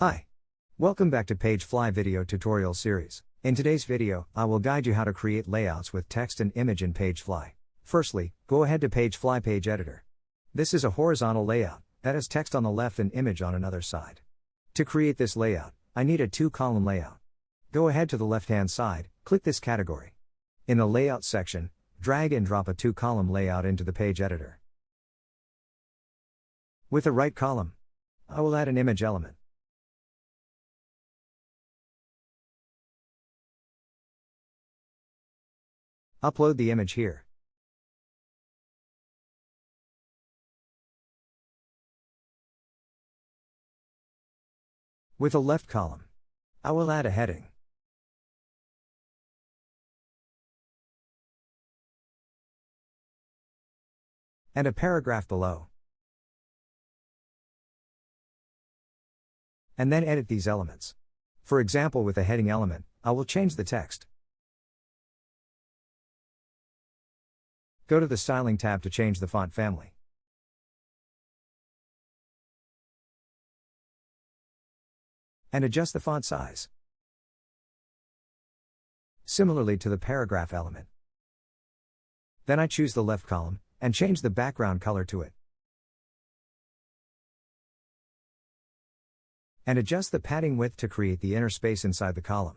Hi. Welcome back to PageFly video tutorial series. In today's video, I will guide you how to create layouts with text and image in PageFly. Firstly, go ahead to PageFly Page Editor. This is a horizontal layout that has text on the left and image on another side. To create this layout, I need a 2-column layout. Go ahead to the left-hand side, click this category. In the Layout section, drag and drop a 2-column layout into the page editor. With the right column, I will add an image element. Upload the image here. With the left column, I will add a heading. And a paragraph below. And then edit these elements. For example, with the heading element, I will change the text. Go to the Styling tab to change the font family. And adjust the font size. Similarly to the paragraph element. Then I choose the left column, and change the background color to it. And adjust the padding width to create the inner space inside the column.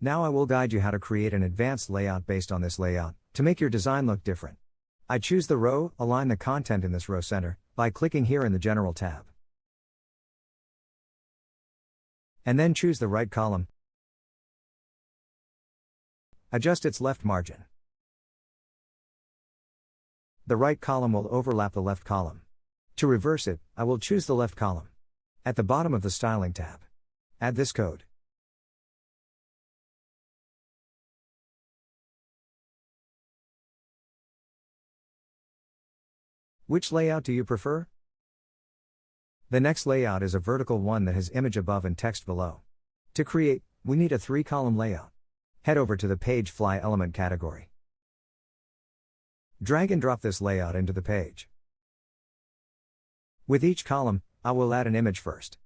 Now I will guide you how to create an advanced layout based on this layout, to make your design look different. I choose the row, align the content in this row center, by clicking here in the General tab. And then choose the right column. Adjust its left margin. The right column will overlap the left column. To reverse it, I will choose the left column. At the bottom of the Styling tab, add this code. Which layout do you prefer? The next layout is a vertical one that has image above and text below. To create, we need a 3-column layout. Head over to the PageFly element category. Drag and drop this layout into the page. With each column, I will add an image first.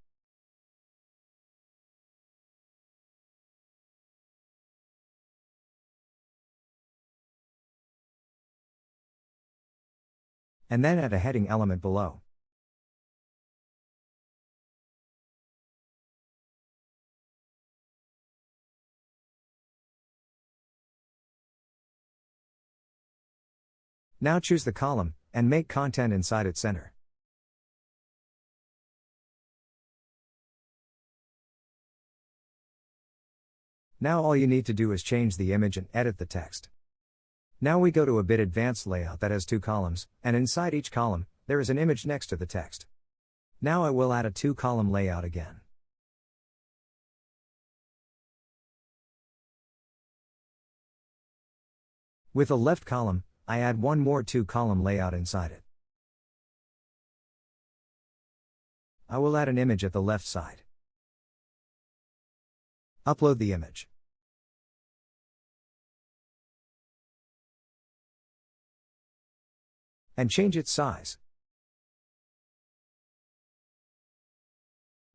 And then add a heading element below. Now choose the column, and make content inside its center. Now all you need to do is change the image and edit the text. Now we go to a bit advanced layout that has 2 columns, and inside each column, there is an image next to the text. Now I will add a 2-column layout again. With the left column, I add one more 2-column layout inside it. I will add an image at the left side. Upload the image. And change its size.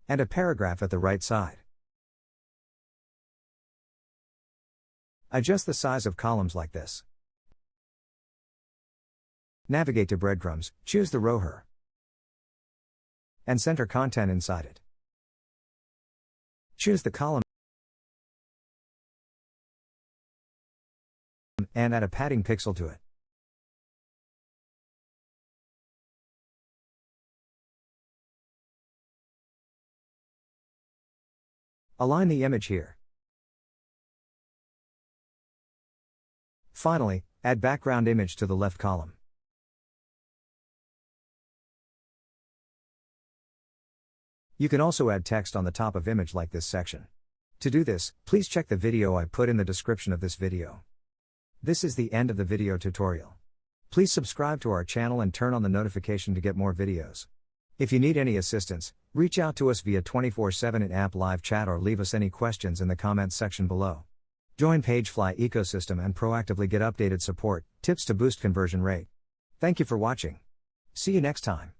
And a paragraph at the right side. Adjust the size of columns like this. Navigate to breadcrumbs, choose the row here. And center content inside it. Choose the column. And add a padding pixel to it. Align the image here. Finally, add background image to the left column. You can also add text on the top of image like this section. To do this, please check the video I put in the description of this video. This is the end of the video tutorial. Please subscribe to our channel and turn on the notification to get more videos. If you need any assistance, reach out to us via 24/7 in-app live chat or leave us any questions in the comments section below. Join PageFly ecosystem and proactively get updated support, tips to boost conversion rate. Thank you for watching. See you next time.